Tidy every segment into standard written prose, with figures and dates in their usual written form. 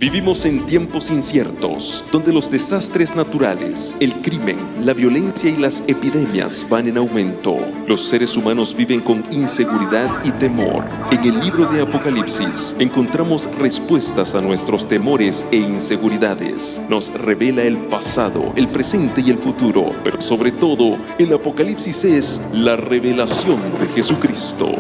Vivimos en tiempos inciertos, donde los desastres naturales, el crimen, la violencia y las epidemias van en aumento. Los seres humanos viven con inseguridad y temor. En el libro de Apocalipsis encontramos respuestas a nuestros temores e inseguridades. Nos revela el pasado, el presente y el futuro, pero sobre todo, el Apocalipsis es la revelación de Jesucristo.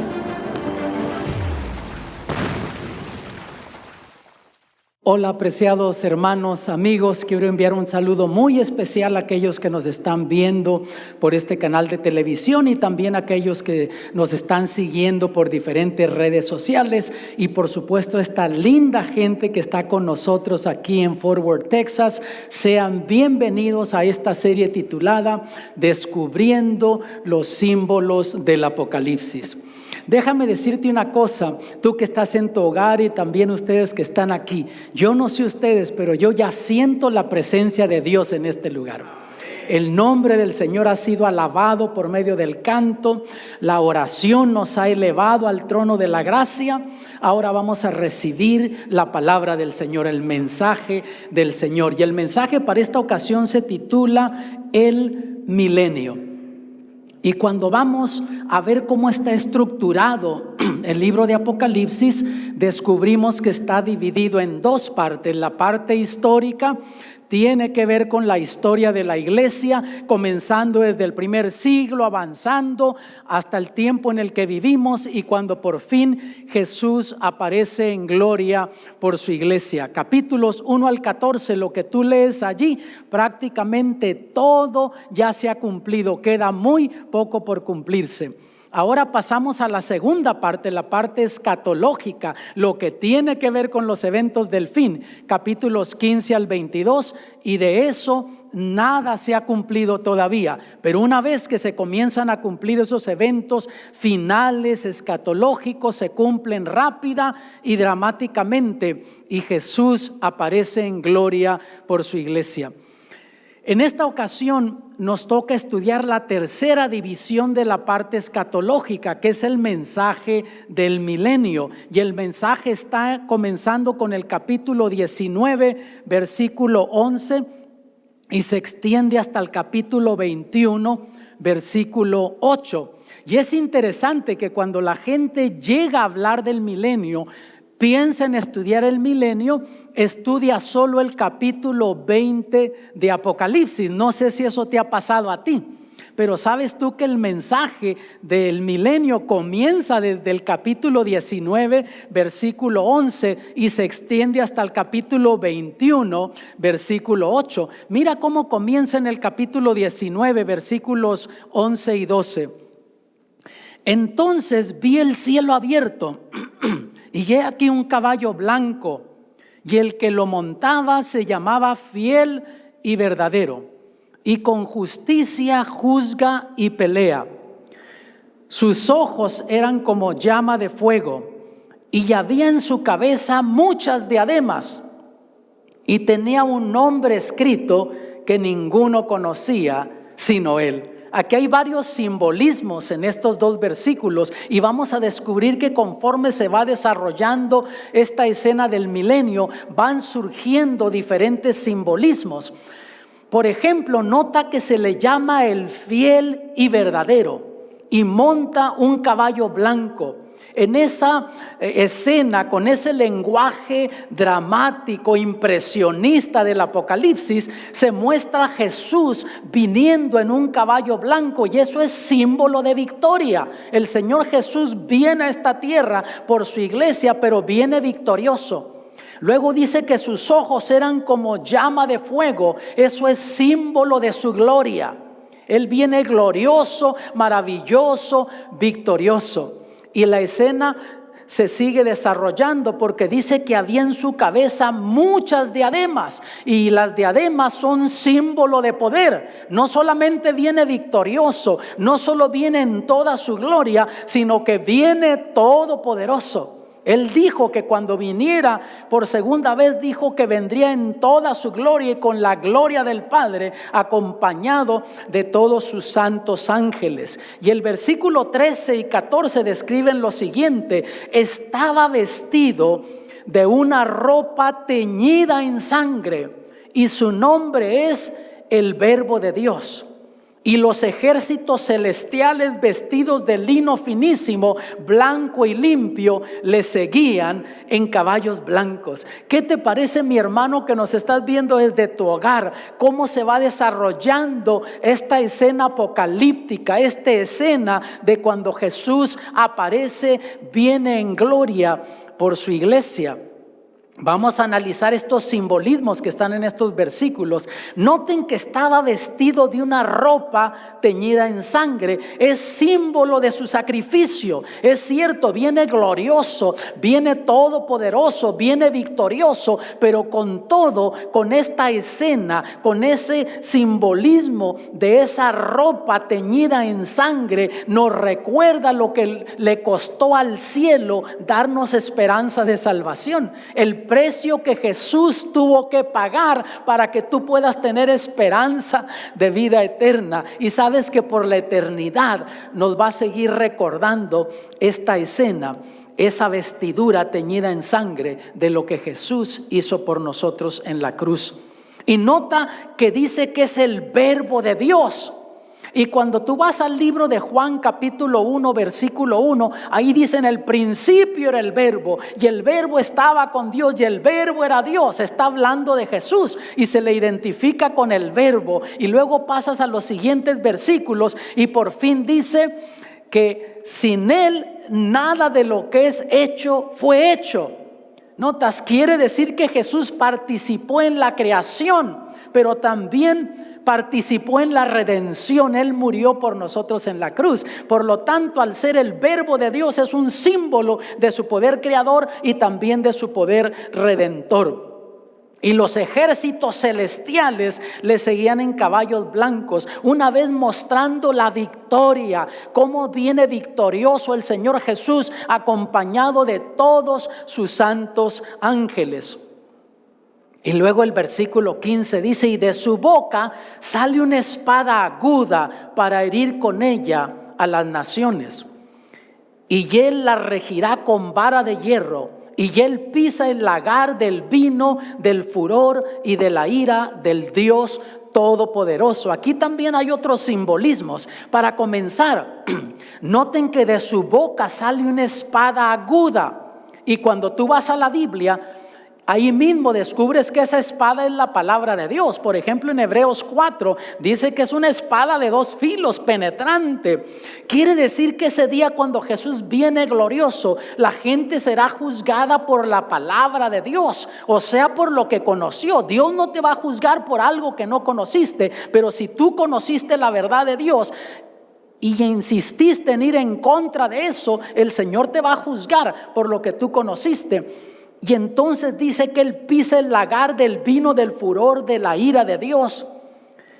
Hola, apreciados hermanos, amigos, quiero enviar un saludo muy especial a aquellos que nos están viendo por este canal de televisión y también a aquellos que nos están siguiendo por diferentes redes sociales y por supuesto esta linda gente que está con nosotros aquí en Fort Worth, Texas. Sean bienvenidos a esta serie titulada Descubriendo los símbolos del Apocalipsis. Déjame decirte una cosa, tú que estás en tu hogar y también ustedes que están aquí. Yo no sé ustedes, pero yo ya siento la presencia de Dios en este lugar. El nombre del Señor ha sido alabado por medio del canto. La oración nos ha elevado al trono de la gracia. Ahora vamos a recibir la palabra del Señor, el mensaje del Señor. Y el mensaje para esta ocasión se titula El Milenio. Y cuando vamos a ver cómo está estructurado el libro de Apocalipsis, descubrimos que está dividido en dos partes. La parte histórica tiene que ver con la historia de la iglesia, comenzando desde el primer siglo, avanzando hasta el tiempo en el que vivimos y cuando por fin Jesús aparece en gloria por su iglesia. Capítulos 1 al 14, lo que tú lees allí, prácticamente todo ya se ha cumplido, queda muy poco por cumplirse. Ahora pasamos a la segunda parte, la parte escatológica, lo que tiene que ver con los eventos del fin, capítulos 15 al 22, y de eso nada se ha cumplido todavía. Pero una vez que se comienzan a cumplir esos eventos finales escatológicos, se cumplen rápida y dramáticamente, y Jesús aparece en gloria por su iglesia. En esta ocasión nos toca estudiar la tercera división de la parte escatológica, que es el mensaje del milenio. Y el mensaje está comenzando con el capítulo 19, versículo 11, y se extiende hasta el capítulo 21, versículo 8. Y es interesante que cuando la gente llega a hablar del milenio, piensa en estudiar el milenio, estudia solo el capítulo 20 de Apocalipsis. No sé si eso te ha pasado a ti, pero sabes tú que el mensaje del milenio comienza desde el capítulo 19, versículo 11 y se extiende hasta el capítulo 21, versículo 8. Mira cómo comienza en el capítulo 19, versículos 11 y 12. Entonces vi el cielo abierto y he aquí un caballo blanco, y el que lo montaba se llamaba Fiel y Verdadero, y con justicia juzga y pelea. Sus ojos eran como llama de fuego, y había en su cabeza muchas diademas, y tenía un nombre escrito que ninguno conocía sino él. Aquí hay varios simbolismos en estos dos versículos y vamos a descubrir que conforme se va desarrollando esta escena del milenio, van surgiendo diferentes simbolismos. Por ejemplo, nota que se le llama el fiel y verdadero y monta un caballo blanco. En esa escena, con ese lenguaje dramático, impresionista del Apocalipsis, se muestra a Jesús viniendo en un caballo blanco y eso es símbolo de victoria. El Señor Jesús viene a esta tierra por su iglesia, pero viene victorioso. Luego dice que sus ojos eran como llama de fuego, eso es símbolo de su gloria. Él viene glorioso, maravilloso, victorioso. Y la escena se sigue desarrollando porque dice que había en su cabeza muchas diademas y las diademas son símbolo de poder. No solamente viene victorioso, no solo viene en toda su gloria, sino que viene todopoderoso. Él dijo que cuando viniera por segunda vez, dijo que vendría en toda su gloria y con la gloria del Padre, acompañado de todos sus santos ángeles. Y el versículo 13 y 14 describen lo siguiente: estaba vestido de una ropa teñida en sangre, y su nombre es el Verbo de Dios. Y los ejércitos celestiales, vestidos de lino finísimo, blanco y limpio, le seguían en caballos blancos. ¿Qué te parece, mi hermano, que nos estás viendo desde tu hogar? Cómo se va desarrollando esta escena apocalíptica, esta escena de cuando Jesús aparece, viene en gloria por su iglesia. Vamos a analizar estos simbolismos que están en estos versículos. Noten que estaba vestido de una ropa teñida en sangre. Es símbolo de su sacrificio. Es cierto, viene glorioso, viene todopoderoso, viene victorioso, pero con todo, con esta escena, con ese simbolismo de esa ropa teñida en sangre, nos recuerda lo que le costó al cielo darnos esperanza de salvación. El precio que Jesús tuvo que pagar para que tú puedas tener esperanza de vida eterna. Y sabes que por la eternidad nos va a seguir recordando esta escena, esa vestidura teñida en sangre de lo que Jesús hizo por nosotros en la cruz. Y nota que dice que es el Verbo de Dios. Y cuando tú vas al libro de Juan capítulo 1 versículo 1, ahí dice: en el principio era el Verbo, y el Verbo estaba con Dios, y el Verbo era Dios. Está hablando de Jesús y se le identifica con el Verbo. Y luego pasas a los siguientes versículos y por fin dice que sin Él nada de lo que es hecho fue hecho. Notas, quiere decir que Jesús participó en la creación, pero también participó en la redención. Él murió por nosotros en la cruz. Por lo tanto, al ser el Verbo de Dios, es un símbolo de su poder creador y también de su poder redentor. Y los ejércitos celestiales le seguían en caballos blancos, una vez mostrando la victoria, cómo viene victorioso el Señor Jesús, acompañado de todos sus santos ángeles. Y luego el versículo 15 dice: y de su boca sale una espada aguda para herir con ella a las naciones. Y él la regirá con vara de hierro, y él pisa el lagar del vino, del furor y de la ira del Dios Todopoderoso. Aquí también hay otros simbolismos. Para comenzar, noten que de su boca sale una espada aguda. Y cuando tú vas a la Biblia, ahí mismo descubres que esa espada es la palabra de Dios. Por ejemplo, en Hebreos 4 dice que es una espada de dos filos, penetrante. Quiere decir que ese día, cuando Jesús viene glorioso, la gente será juzgada por la palabra de Dios, o sea, por lo que conoció. Dios no te va a juzgar por algo que no conociste, pero si tú conociste la verdad de Dios y insististe en ir en contra de eso, el Señor te va a juzgar por lo que tú conociste. Y entonces dice que él pisa el lagar del vino, del furor, de la ira de Dios.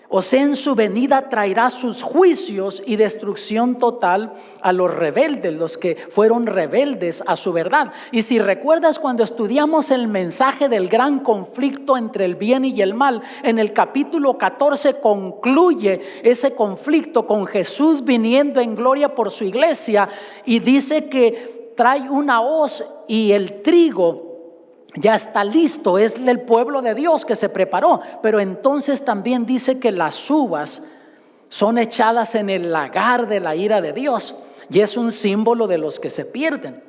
O sea, en su venida traerá sus juicios y destrucción total a los rebeldes, los que fueron rebeldes a su verdad. Y si recuerdas, cuando estudiamos el mensaje del gran conflicto entre el bien y el mal, en el capítulo 14 concluye ese conflicto con Jesús viniendo en gloria por su iglesia, y dice que trae una hoz y el trigo ya está listo. Es el pueblo de Dios que se preparó. Pero entonces también dice que las uvas son echadas en el lagar de la ira de Dios, y es un símbolo de los que se pierden.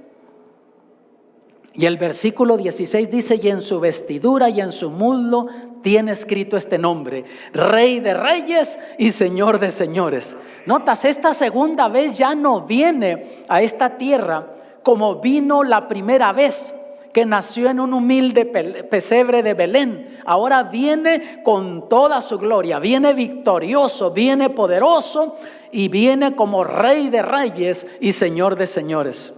Y el versículo 16 dice: y en su vestidura y en su muslo tiene escrito este nombre: Rey de Reyes y Señor de Señores. Notas, esta segunda vez ya no viene a esta tierra como vino la primera vez, que nació en un humilde pesebre de Belén. Ahora viene con toda su gloria, viene victorioso, viene poderoso, y viene como Rey de Reyes y Señor de Señores.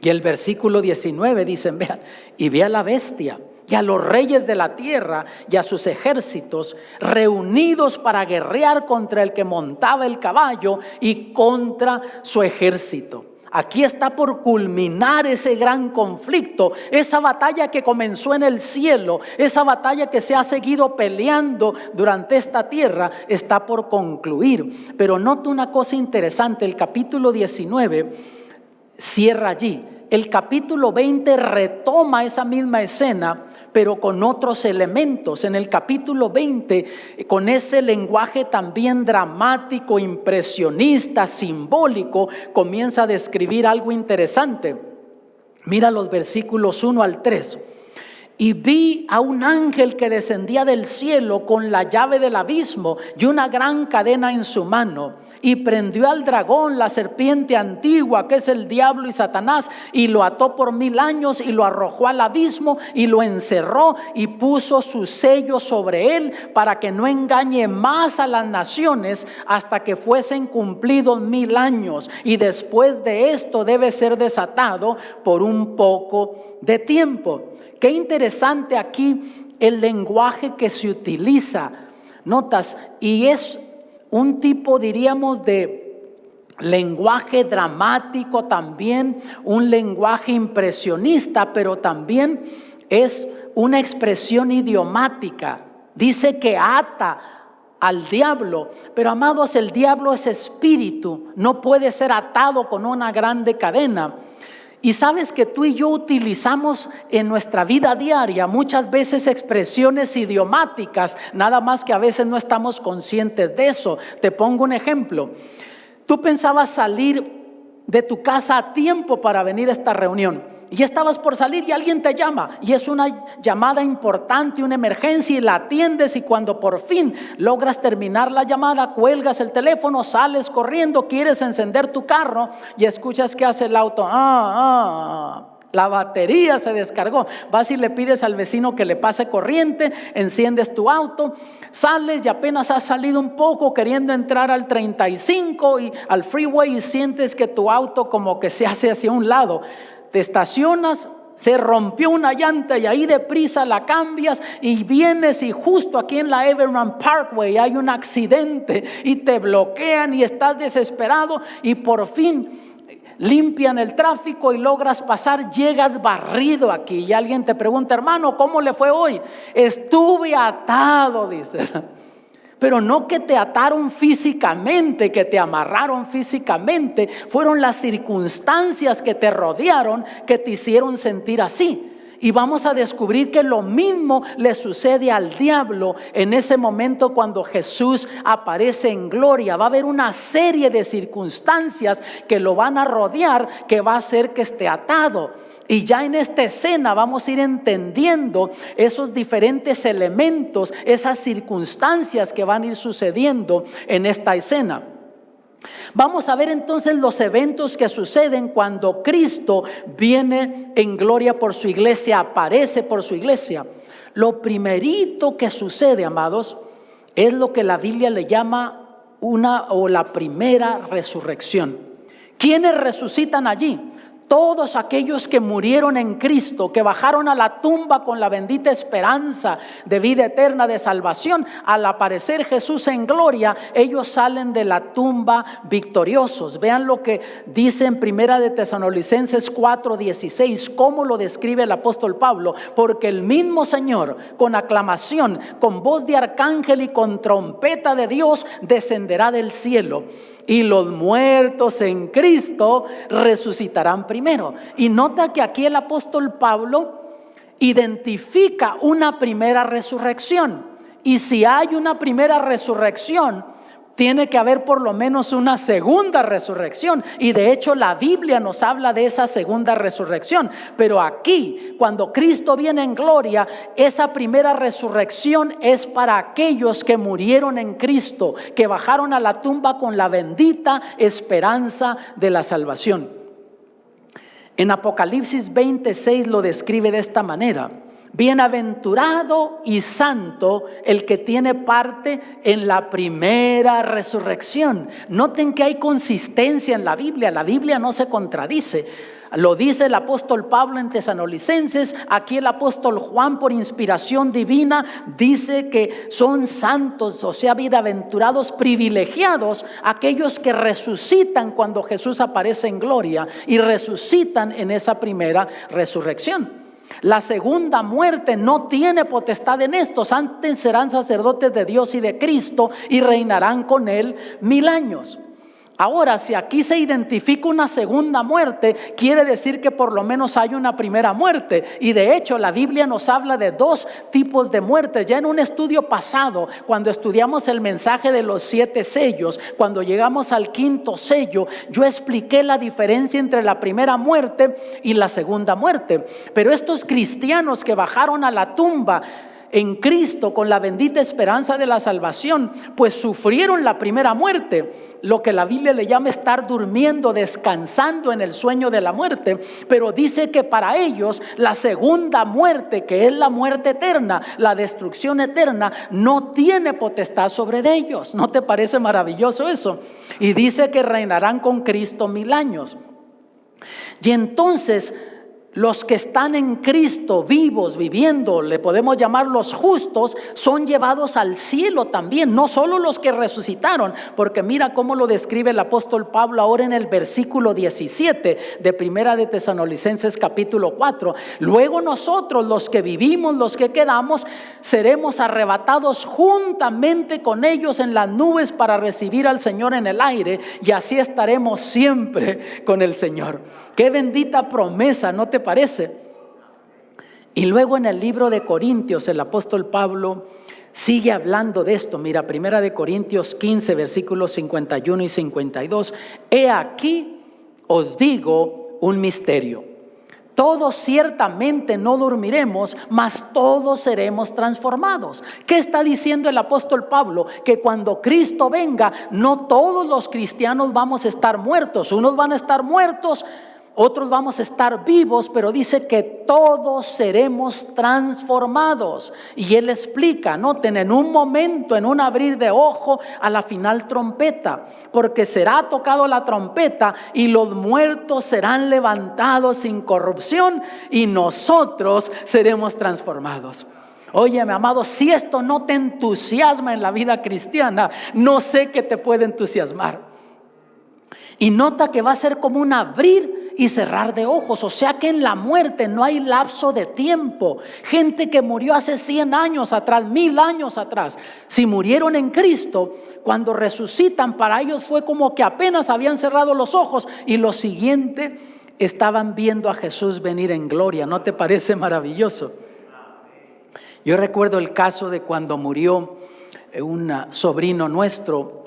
Y el versículo 19 dicen: vean, y ve a la bestia y a los reyes de la tierra y a sus ejércitos reunidos para guerrear contra el que montaba el caballo y contra su ejército. Aquí está por culminar ese gran conflicto, esa batalla que comenzó en el cielo, esa batalla que se ha seguido peleando durante esta tierra, está por concluir. Pero nota una cosa interesante: el capítulo 19 cierra allí, el capítulo 20 retoma esa misma escena, pero con otros elementos. En el capítulo 20, con ese lenguaje también dramático, impresionista, simbólico, comienza a describir algo interesante. Mira los versículos 1 al 3. Y vi a un ángel que descendía del cielo con la llave del abismo y una gran cadena en su mano. Y prendió al dragón, la serpiente antigua, que es el diablo y Satanás, y lo ató por 1000 años y lo arrojó al abismo y lo encerró y puso su sello sobre él para que no engañe más a las naciones hasta que fuesen cumplidos 1000 años. Y después de esto debe ser desatado por un poco de tiempo. Qué interesante aquí el lenguaje que se utiliza, notas, y es un tipo, diríamos, de lenguaje dramático también, un lenguaje impresionista, pero también es una expresión idiomática. Dice que ata al diablo, pero amados, el diablo es espíritu, no puede ser atado con una grande cadena. Y sabes que tú y yo utilizamos en nuestra vida diaria muchas veces expresiones idiomáticas, nada más que a veces no estamos conscientes de eso. Te pongo un ejemplo. Tú pensabas salir de tu casa a tiempo para venir a esta reunión. Y estabas por salir y alguien te llama y es una llamada importante, una emergencia, y la atiendes, y cuando por fin logras terminar la llamada, cuelgas el teléfono, sales corriendo, quieres encender tu carro y escuchas que hace el auto, la batería se descargó. Vas y le pides al vecino que le pase corriente, enciendes tu auto, sales y apenas has salido un poco queriendo entrar al 35 y al freeway, y sientes que tu auto como que se hace hacia un lado. Te estacionas, se rompió una llanta y ahí deprisa la cambias y vienes, y justo aquí en la Everman Parkway hay un accidente y te bloquean y estás desesperado, y por fin limpian el tráfico y logras pasar. Llegas barrido aquí y alguien te pregunta: hermano, ¿cómo le fue hoy? Estuve atado, dices. Pero no que te ataron físicamente, que te amarraron físicamente. Fueron las circunstancias que te rodearon que te hicieron sentir así. Y vamos a descubrir que lo mismo le sucede al diablo en ese momento cuando Jesús aparece en gloria. Va a haber una serie de circunstancias que lo van a rodear, que va a hacer que esté atado. Y ya en esta escena vamos a ir entendiendo esos diferentes elementos, esas circunstancias que van a ir sucediendo en esta escena. Vamos a ver entonces los eventos que suceden cuando Cristo viene en gloria por su iglesia, aparece por su iglesia. Lo primerito que sucede, amados, es lo que la Biblia le llama la primera resurrección. ¿Quiénes resucitan allí? Todos aquellos que murieron en Cristo, que bajaron a la tumba con la bendita esperanza de vida eterna, de salvación. Al aparecer Jesús en gloria, ellos salen de la tumba victoriosos. Vean lo que dice en Primera de Tesalonicenses 4:16, cómo lo describe el apóstol Pablo. Porque el mismo Señor, con aclamación, con voz de arcángel y con trompeta de Dios, descenderá del cielo. Y los muertos en Cristo resucitarán primero. Y nota que aquí el apóstol Pablo identifica una primera resurrección. Y si hay una primera resurrección, tiene que haber por lo menos una segunda resurrección. Y de hecho la Biblia nos habla de esa segunda resurrección. Pero aquí, cuando Cristo viene en gloria, esa primera resurrección es para aquellos que murieron en Cristo, que bajaron a la tumba con la bendita esperanza de la salvación. En Apocalipsis 26 lo describe de esta manera: bienaventurado y santo el que tiene parte en la primera resurrección. Noten que hay consistencia en la Biblia no se contradice. Lo dice el apóstol Pablo en Tesalonicenses. Aquí el apóstol Juan, por inspiración divina, dice que son santos, o sea, bienaventurados, privilegiados, aquellos que resucitan cuando Jesús aparece en gloria y resucitan en esa primera resurrección. La segunda muerte no tiene potestad en estos. Antes serán sacerdotes de Dios y de Cristo y reinarán con él 1000 años. Ahora, si aquí se identifica una segunda muerte, quiere decir que por lo menos hay una primera muerte. Y de hecho, la Biblia nos habla de dos tipos de muertes. Ya en un estudio pasado, cuando estudiamos el mensaje de los 7 sellos, cuando llegamos al 5º sello, yo expliqué la diferencia entre la primera muerte y la segunda muerte. Pero estos cristianos que bajaron a la tumba en Cristo con la bendita esperanza de la salvación, pues sufrieron la primera muerte, lo que la Biblia le llama estar durmiendo, descansando en el sueño de la muerte. Pero dice que para ellos la segunda muerte, que es la muerte eterna, la destrucción eterna, no tiene potestad sobre ellos. ¿No te parece maravilloso eso? Y dice que reinarán con Cristo 1000 años. Y entonces los que están en Cristo, vivos, viviendo, le podemos llamar los justos, son llevados al cielo también. No solo los que resucitaron, porque mira cómo lo describe el apóstol Pablo ahora en el versículo 17 de Primera de Tesalonicenses capítulo 4. Luego nosotros, los que vivimos, los que quedamos, seremos arrebatados juntamente con ellos en las nubes para recibir al Señor en el aire, y así estaremos siempre con el Señor. Qué bendita promesa, ¿no te parece? Y luego en el libro de Corintios el apóstol Pablo sigue hablando de esto. Mira, 1 Corintios 15 versículos 51 y 52. He aquí os digo un misterio: todos ciertamente no dormiremos, mas todos seremos transformados. ¿Qué está diciendo el apóstol Pablo? Que cuando Cristo venga, no todos los cristianos vamos a estar muertos. Unos van a estar muertos, otros vamos a estar vivos, pero dice que todos seremos transformados. Y él explica, noten, en un momento, en un abrir de ojo, a la final trompeta, porque será tocado la trompeta y los muertos serán levantados sin corrupción y nosotros seremos transformados. Oye, mi amado, si esto no te entusiasma en la vida cristiana, no sé qué te puede entusiasmar. Y nota que va a ser como un abrir y cerrar de ojos. O sea que en la muerte no hay lapso de tiempo. Gente que murió hace 100 años atrás, 1000 años atrás, si murieron en Cristo, cuando resucitan, para ellos fue como que apenas habían cerrado los ojos y lo siguiente, estaban viendo a Jesús venir en gloria. ¿No te parece maravilloso? Yo recuerdo el caso de cuando murió un sobrino nuestro,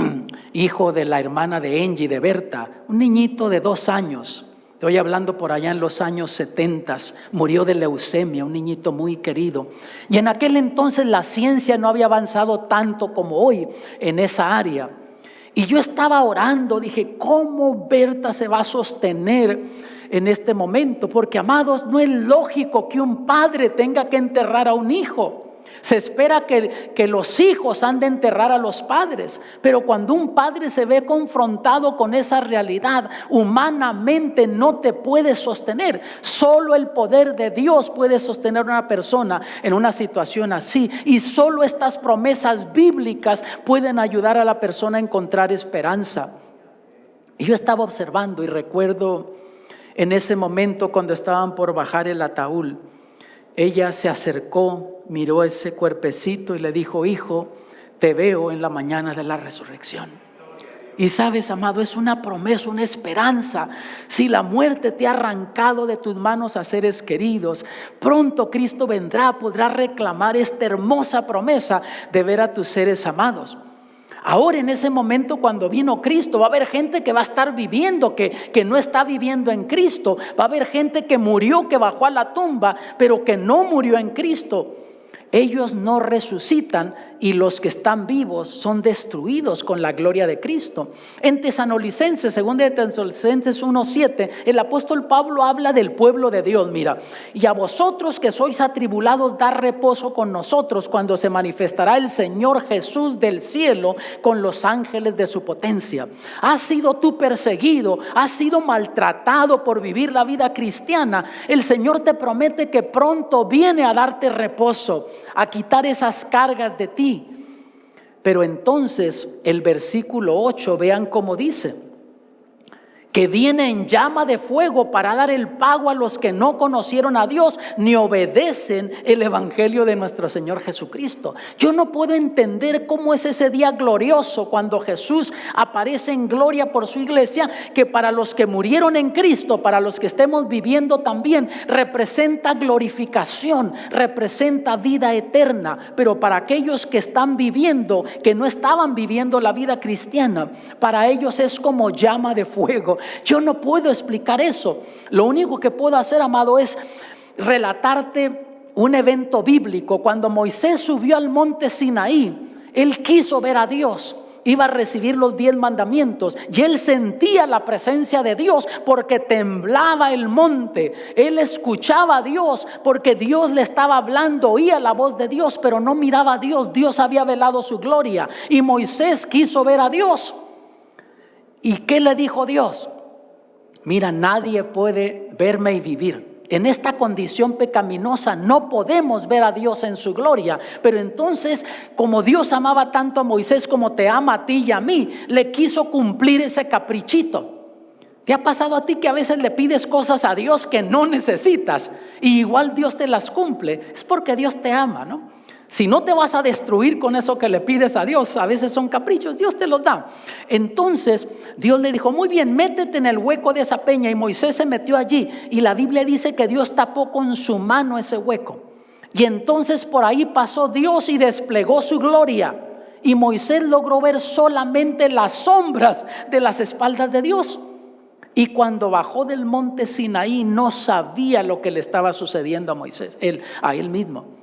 hijo de la hermana de Angie, de Berta, un niñito de 2 años. Estoy hablando por allá en los años 70, murió de leucemia, un niñito muy querido. Y en aquel entonces la ciencia no había avanzado tanto como hoy en esa área. Y yo estaba orando, dije, ¿cómo Berta se va a sostener en este momento? Porque, amados, no es lógico que un padre tenga que enterrar a un hijo. Se espera que los hijos han de enterrar a los padres, pero cuando un padre se ve confrontado con esa realidad, humanamente no te puedes sostener. Solo el poder de Dios puede sostener a una persona en una situación así, y solo estas promesas bíblicas pueden ayudar a la persona a encontrar esperanza. Y yo estaba observando y recuerdo en ese momento cuando estaban por bajar el ataúd, ella se acercó, miró ese cuerpecito y le dijo, hijo, te veo en la mañana de la resurrección. Y sabes, amado, es una promesa, una esperanza. Si la muerte te ha arrancado de tus manos a seres queridos, pronto Cristo vendrá, podrá reclamar esta hermosa promesa de ver a tus seres amados. Ahora, en ese momento, cuando vino Cristo, va a haber gente que va a estar viviendo, que no está viviendo en Cristo. Va a haber gente que murió, que bajó a la tumba, pero que no murió en Cristo. Ellos no resucitan y los que están vivos son destruidos con la gloria de Cristo. En Tesalonicenses, 2 de Tesalonicenses 1:7, el apóstol Pablo habla del pueblo de Dios. Mira, y a vosotros que sois atribulados, dar reposo con nosotros cuando se manifestará el Señor Jesús del cielo con los ángeles de su potencia. Has sido tú perseguido, has sido maltratado por vivir la vida cristiana. El Señor te promete que pronto viene a darte reposo, a quitar esas cargas de ti. Pero entonces el versículo 8, vean cómo dice: que viene en llama de fuego para dar el pago a los que no conocieron a Dios ni obedecen el evangelio de nuestro Señor Jesucristo. Yo no puedo entender cómo es ese día glorioso cuando Jesús aparece en gloria por su iglesia, que para los que murieron en Cristo, para los que estemos viviendo también, representa glorificación, representa vida eterna. Pero para aquellos que están viviendo, que no estaban viviendo la vida cristiana, para ellos es como llama de fuego. Yo no puedo explicar eso. Lo único que puedo hacer, amado, es relatarte un evento bíblico. Cuando Moisés subió al monte Sinaí, él quiso ver a Dios. Iba a recibir los 10 mandamientos y él sentía la presencia de Dios porque temblaba el monte. Él escuchaba a Dios porque Dios le estaba hablando, oía la voz de Dios, pero no miraba a Dios. Dios había velado su gloria y Moisés quiso ver a Dios. ¿Y qué le dijo Dios? Mira, nadie puede verme y vivir. En esta condición pecaminosa no podemos ver a Dios en su gloria. Pero entonces, como Dios amaba tanto a Moisés como te ama a ti y a mí, le quiso cumplir ese caprichito. ¿Te ha pasado a ti que a veces le pides cosas a Dios que no necesitas y igual Dios te las cumple? Es porque Dios te ama, ¿no? Si no te vas a destruir con eso que le pides a Dios, a veces son caprichos, Dios te los da. Entonces Dios le dijo, muy bien, métete en el hueco de esa peña. Y Moisés se metió allí y la Biblia dice que Dios tapó con su mano ese hueco. Y entonces por ahí pasó Dios y desplegó su gloria. Y Moisés logró ver solamente las sombras de las espaldas de Dios. Y cuando bajó del monte Sinaí no sabía lo que le estaba sucediendo a Moisés, a él mismo.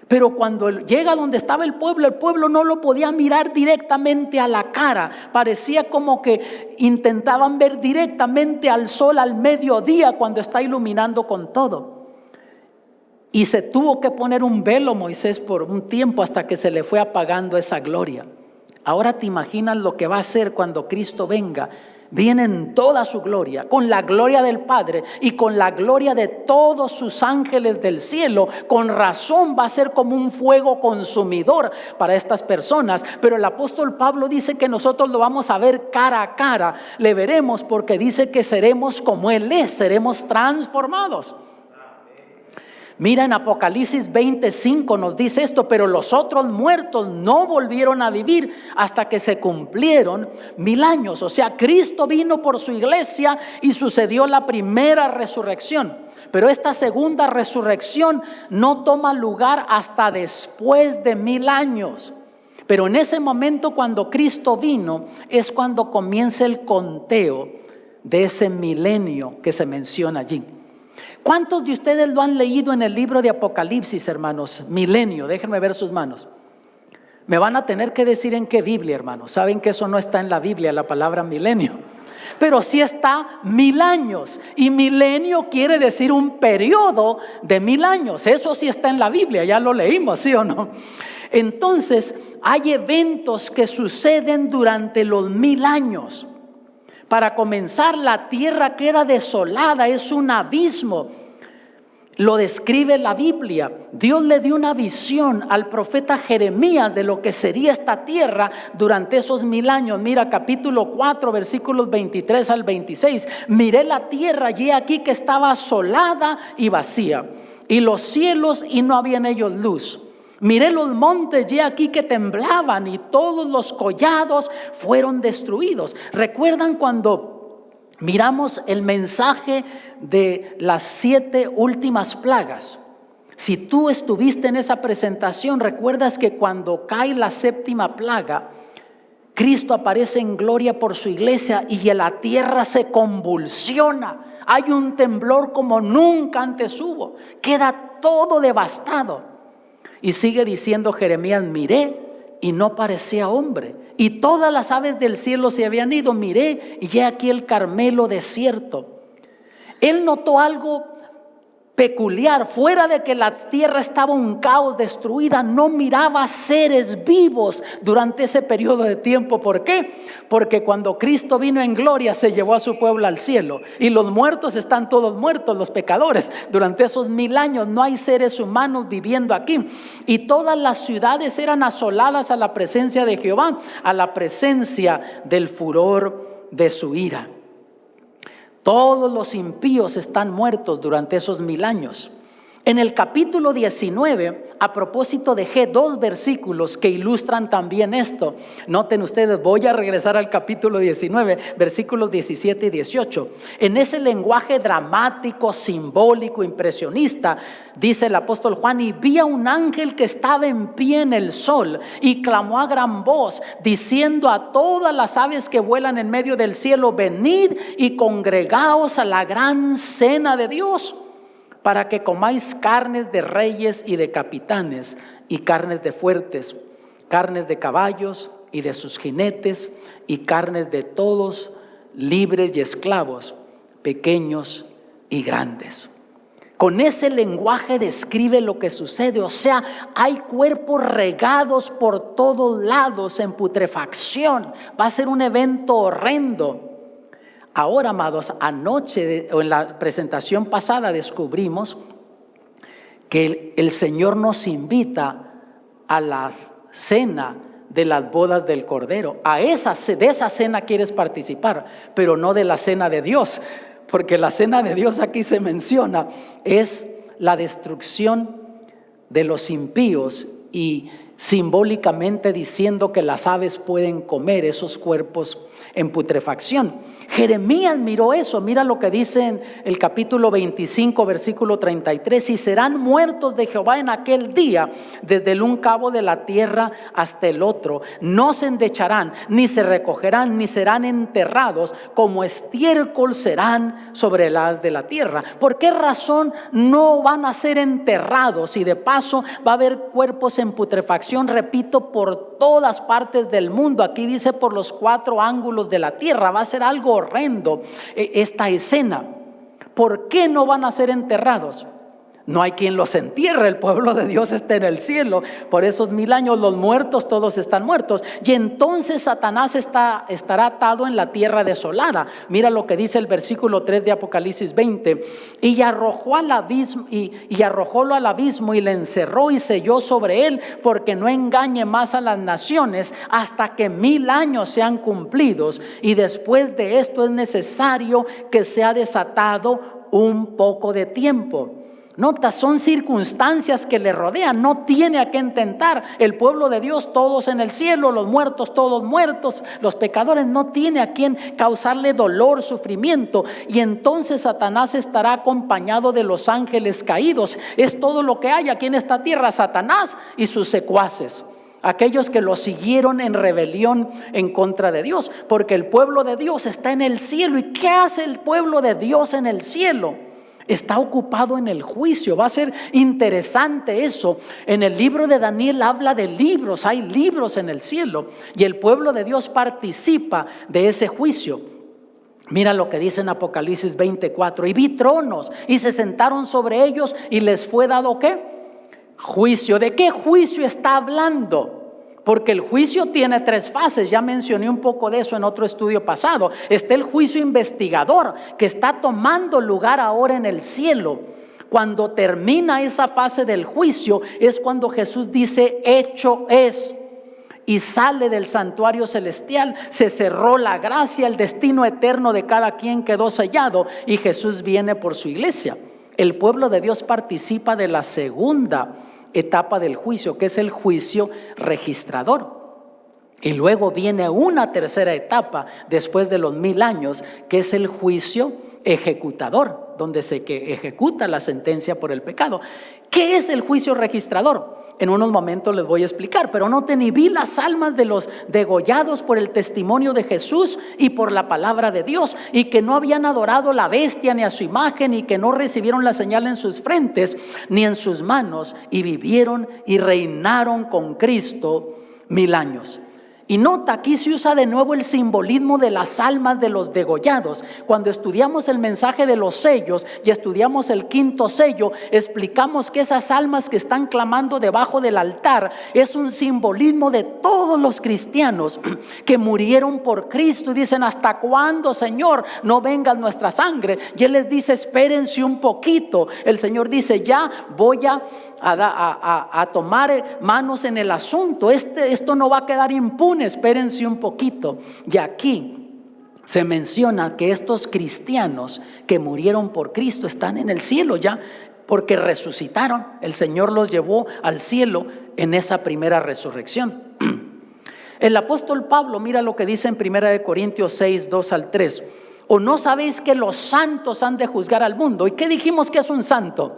Pero cuando llega donde estaba el pueblo no lo podía mirar directamente a la cara. Parecía como que intentaban ver directamente al sol al mediodía cuando está iluminando con todo. Y se tuvo que poner un velo Moisés por un tiempo hasta que se le fue apagando esa gloria. Ahora te imaginas lo que va a hacer cuando Cristo venga. Viene en toda su gloria, con la gloria del Padre y con la gloria de todos sus ángeles del cielo. Con razón va a ser como un fuego consumidor para estas personas. Pero el apóstol Pablo dice que nosotros lo vamos a ver cara a cara. Le veremos porque dice que seremos como Él es, seremos transformados. Mira, en Apocalipsis 25 nos dice esto: pero los otros muertos no volvieron a vivir hasta que se cumplieron 1000 años. O sea, Cristo vino por su iglesia y sucedió la primera resurrección. Pero esta segunda resurrección no toma lugar hasta después de 1000 años. Pero en ese momento, cuando Cristo vino, es cuando comienza el conteo de ese milenio que se menciona allí. ¿Cuántos de ustedes lo han leído en el libro de Apocalipsis, hermanos? Milenio, déjenme ver sus manos. Me van a tener que decir en qué Biblia, hermanos. Saben que eso no está en la Biblia, la palabra milenio. Pero sí está 1000 años. Y milenio quiere decir un periodo de 1000 años. Eso sí está en la Biblia, ya lo leímos, ¿sí o no? Entonces, hay eventos que suceden durante los 1000 años. Para comenzar, la tierra queda desolada, es un abismo. Lo describe la Biblia. Dios le dio una visión al profeta Jeremías de lo que sería esta tierra durante esos 1000 años. Mira, capítulo 4, versículos 23 al 26. Miré la tierra y he aquí que estaba asolada y vacía, y los cielos y no había en ellos luz. Miré los montes y he aquí que temblaban, y todos los collados fueron destruidos. ¿Recuerdan cuando miramos el mensaje de las 7 últimas plagas? Si tú estuviste en esa presentación, recuerdas que cuando cae la 7ª plaga, Cristo aparece en gloria por su iglesia y la tierra se convulsiona. Hay un temblor como nunca antes hubo. Queda todo devastado. Y sigue diciendo Jeremías: miré y no parecía hombre, y todas las aves del cielo se habían ido. Miré y he aquí el Carmelo desierto. Él notó algo peculiar. Fuera de que la tierra estaba un caos, destruida, no miraba seres vivos durante ese periodo de tiempo. ¿Por qué? Porque cuando Cristo vino en gloria se llevó a su pueblo al cielo, y los muertos están todos muertos, los pecadores. Durante esos 1000 años no hay seres humanos viviendo aquí, y todas las ciudades eran asoladas a la presencia de Jehová, a la presencia del furor de su ira. Todos los impíos están muertos durante esos 1000 años. En el capítulo 19, a propósito, dejé 2 versículos que ilustran también esto. Noten ustedes, voy a regresar al capítulo 19, versículos 17 y 18. En ese lenguaje dramático, simbólico, impresionista, dice el apóstol Juan: y vi a un ángel que estaba en pie en el sol y clamó a gran voz, diciendo a todas las aves que vuelan en medio del cielo: venid y congregaos a la gran cena de Dios, para que comáis carnes de reyes y de capitanes, y carnes de fuertes, carnes de caballos y de sus jinetes, y carnes de todos, libres y esclavos, pequeños y grandes. Con ese lenguaje describe lo que sucede. O sea, hay cuerpos regados por todos lados en putrefacción. Va a ser un evento horrendo. Ahora, amados, anoche o en la presentación pasada descubrimos que el Señor nos invita a la cena de las bodas del Cordero. De esa cena quieres participar, pero no de la cena de Dios, porque la cena de Dios aquí se menciona, es la destrucción de los impíos, y simbólicamente diciendo que las aves pueden comer esos cuerpos en putrefacción. Jeremías miró eso. Mira lo que dice en el capítulo 25, versículo 33: y serán muertos de Jehová en aquel día, desde el un cabo de la tierra hasta el otro. No se endecharán, ni se recogerán, ni serán enterrados, como estiércol serán sobre el haz de la tierra. ¿Por qué razón no van a ser enterrados? Y de paso va a haber cuerpos en putrefacción, repito, por todas partes del mundo. Aquí dice por los 4 ángulos de la tierra. Va a ser algo horrendo esta escena. ¿Por qué no van a ser enterrados? No hay quien los entierre, el pueblo de Dios está en el cielo. Por esos 1000 años los muertos todos están muertos. Y entonces Satanás estará atado en la tierra desolada. Mira lo que dice el versículo 3 de Apocalipsis 20: y arrojó al abismo, y arrojólo al abismo, y le encerró y selló sobre él, porque no engañe más a las naciones hasta que 1000 años sean cumplidos. Y después de esto es necesario que sea desatado un poco de tiempo. Nota, son circunstancias que le rodean. No tiene a qué intentar. El pueblo de Dios todos en el cielo, los muertos todos muertos, los pecadores, no tiene a quien causarle dolor, sufrimiento. Y entonces Satanás estará acompañado de los ángeles caídos. Es todo lo que hay aquí en esta tierra: Satanás y sus secuaces, aquellos que lo siguieron en rebelión en contra de Dios, porque el pueblo de Dios está en el cielo. ¿Y qué hace el pueblo de Dios en el cielo? Está ocupado en el juicio. Va a ser interesante eso. En el libro de Daniel habla de libros. Hay libros en el cielo, y el pueblo de Dios participa de ese juicio. Mira lo que dice en Apocalipsis 24: y vi tronos, y se sentaron sobre ellos, y les fue dado ¿qué? Juicio. ¿De qué juicio está hablando? Porque el juicio tiene 3 fases. Ya mencioné un poco de eso en otro estudio pasado. Está el juicio investigador, que está tomando lugar ahora en el cielo. Cuando termina esa fase del juicio es cuando Jesús dice: hecho es. Y sale del santuario celestial. Se cerró la gracia, el destino eterno de cada quien quedó sellado, y Jesús viene por su iglesia. El pueblo de Dios participa de la segunda etapa del juicio, que es el juicio registrador. Y luego viene una tercera etapa después de los 1000 años, que es el juicio ejecutador, donde se ejecuta la sentencia por el pecado. ¿Qué es el juicio registrador? En unos momentos les voy a explicar, pero noten: y vi las almas de los degollados por el testimonio de Jesús y por la palabra de Dios, y que no habían adorado la bestia ni a su imagen, y que no recibieron la señal en sus frentes ni en sus manos, y vivieron y reinaron con Cristo 1000 años. Y nota, aquí se usa de nuevo el simbolismo de las almas de los degollados. Cuando estudiamos el mensaje de los sellos y estudiamos el 5º sello, explicamos que esas almas que están clamando debajo del altar es un simbolismo de todos los cristianos que murieron por Cristo. Y dicen: ¿hasta cuándo, Señor, no venga nuestra sangre? Y Él les dice: espérense un poquito. El Señor dice: ya voy a tomar manos en el asunto. Esto no va a quedar impune. Espérense un poquito. Y aquí se menciona que estos cristianos que murieron por Cristo están en el cielo ya, porque resucitaron. El Señor los llevó al cielo en esa primera resurrección. El apóstol Pablo, mira lo que dice en 1 Corintios 6, 2 al 3. ¿O no sabéis que los santos han de juzgar al mundo? ¿Y qué dijimos que es un santo?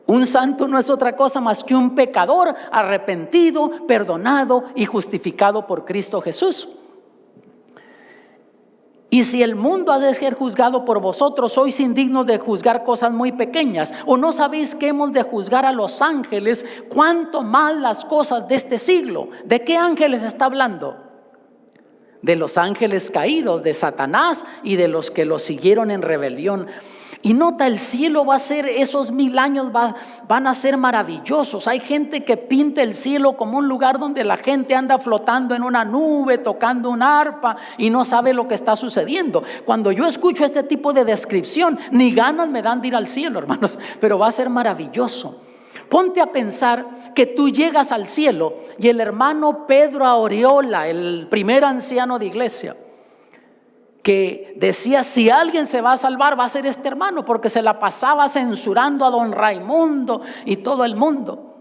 Un santo no es otra cosa más que un pecador arrepentido, perdonado y justificado por Cristo Jesús. Y si el mundo ha de ser juzgado por vosotros, sois indignos de juzgar cosas muy pequeñas. ¿O no sabéis que hemos de juzgar a los ángeles, cuánto más las cosas de este siglo? ¿De qué ángeles está hablando? De los ángeles caídos, de Satanás y de los que lo siguieron en rebelión. Y nota, el cielo va a ser, esos 1000 años van a ser maravillosos. Hay gente que pinta el cielo como un lugar donde la gente anda flotando en una nube, tocando un arpa y no sabe lo que está sucediendo. Cuando yo escucho este tipo de descripción, ni ganas me dan de ir al cielo, hermanos, pero va a ser maravilloso. Ponte a pensar que tú llegas al cielo y el hermano Pedro Aureola, el primer anciano de iglesia, que decía, si alguien se va a salvar va a ser este hermano, porque se la pasaba censurando a don Raimundo y todo el mundo.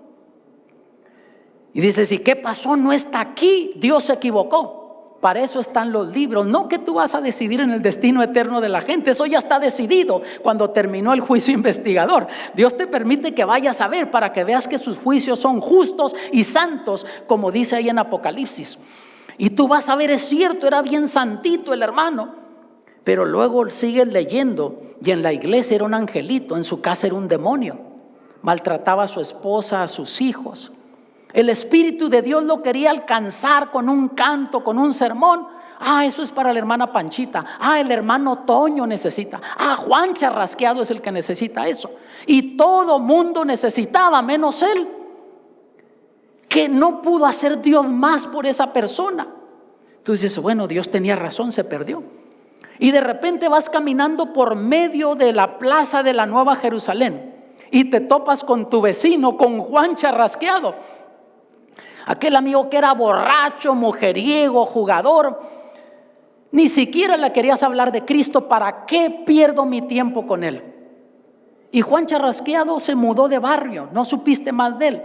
Y dices, ¿y qué pasó? No está aquí, Dios se equivocó. Para eso están los libros, no que tú vas a decidir en el destino eterno de la gente. Eso ya está decidido cuando terminó el juicio investigador. Dios te permite que vayas a ver para que veas que sus juicios son justos y santos, como dice ahí en Apocalipsis. Y tú vas a ver, es cierto, era bien santito el hermano, pero luego sigues leyendo y en la iglesia era un angelito, en su casa era un demonio, maltrataba a su esposa, a sus hijos. El Espíritu de Dios lo quería alcanzar con un canto, con un sermón. Eso es para la hermana Panchita. El hermano Toño necesita. Juan Charrasqueado es el que necesita eso. Y todo mundo necesitaba, menos él, que no pudo hacer Dios más por esa persona. Tú dices, bueno, Dios tenía razón, se perdió. Y de repente vas caminando por medio de la plaza de la Nueva Jerusalén y te topas con tu vecino, con Juan Charrasqueado, aquel amigo que era borracho, mujeriego, jugador. Ni siquiera le querías hablar de Cristo. ¿Para qué pierdo mi tiempo con él? Y Juan Charrasqueado se mudó de barrio, no supiste más de él.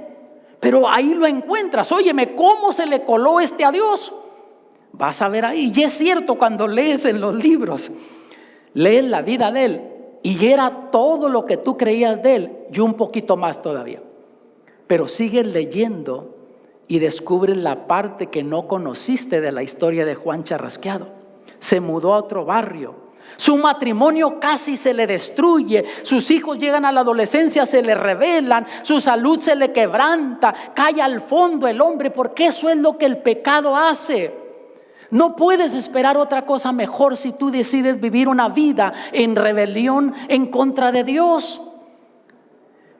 Pero ahí lo encuentras. Óyeme, ¿cómo se le coló a Dios? Vas a ver ahí. Y es cierto, cuando lees en los libros, lees la vida de él, y era todo lo que tú creías de él y un poquito más todavía. Pero sigues leyendo y descubres la parte que no conociste de la historia de Juan Charrasqueado. Se mudó a otro barrio. Su matrimonio casi se le destruye, sus hijos llegan a la adolescencia, se le rebelan, su salud se le quebranta, cae al fondo el hombre, porque eso es lo que el pecado hace. No puedes esperar otra cosa mejor si tú decides vivir una vida en rebelión en contra de Dios.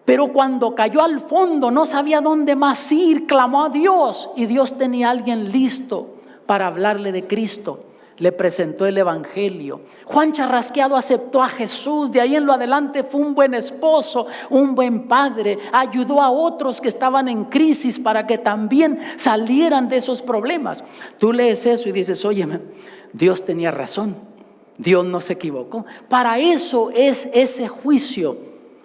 Pero cuando cayó al fondo no sabía dónde más ir, clamó a Dios y Dios tenía a alguien listo para hablarle de Cristo. Le presentó el evangelio. Juan Charrasqueado aceptó a Jesús. De ahí en lo adelante fue un buen esposo, un buen padre. Ayudó a otros que estaban en crisis para que también salieran de esos problemas. Tú lees eso y dices, oye, Dios tenía razón. Dios no se equivocó. Para eso es ese juicio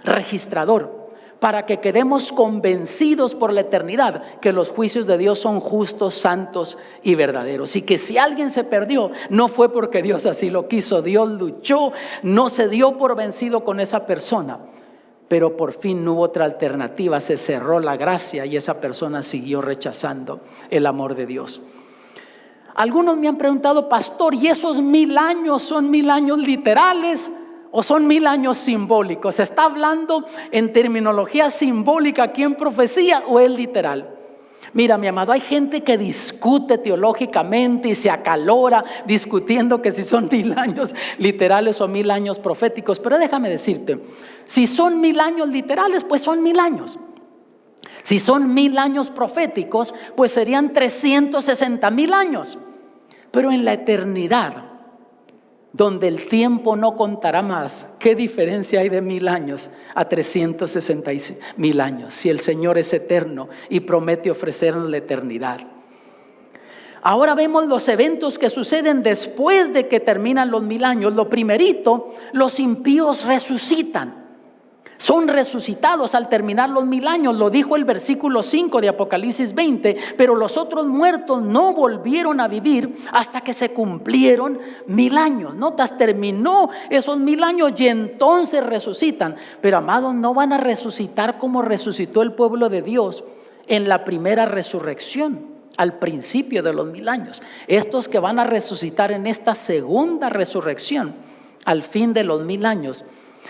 registrador, para que quedemos convencidos por la eternidad que los juicios de Dios son justos, santos y verdaderos. Y que si alguien se perdió, no fue porque Dios así lo quiso. Dios luchó, no se dio por vencido con esa persona. Pero por fin no hubo otra alternativa, se cerró la gracia y esa persona siguió rechazando el amor de Dios. Algunos me han preguntado, pastor, ¿y esos 1000 años son 1000 años literales o son 1000 años simbólicos? ¿Se está hablando en terminología simbólica aquí en profecía o es literal? Mira, mi amado, hay gente que discute teológicamente y se acalora discutiendo que si son 1000 años literales o 1000 años proféticos. Pero déjame decirte, si son 1000 años literales, pues son 1000 años. Si son 1000 años proféticos, pues serían 360,000 años. Pero en la eternidad, donde el tiempo no contará más, ¿qué diferencia hay de 1000 años a 360,000 años? Si el Señor es eterno y promete ofrecernos la eternidad. Ahora vemos los eventos que suceden después de que terminan los 1000 años. Lo primerito, los impíos resucitan. Son resucitados al terminar los 1000 años. Lo dijo el versículo 5 de Apocalipsis 20. Pero los otros muertos no volvieron a vivir hasta que se cumplieron 1000 años. Notas, terminó esos 1000 años y entonces resucitan. Pero amados, no van a resucitar como resucitó el pueblo de Dios en la primera resurrección, al principio de los 1000 años. Estos que van a resucitar en esta segunda resurrección, al fin de los 1000 años,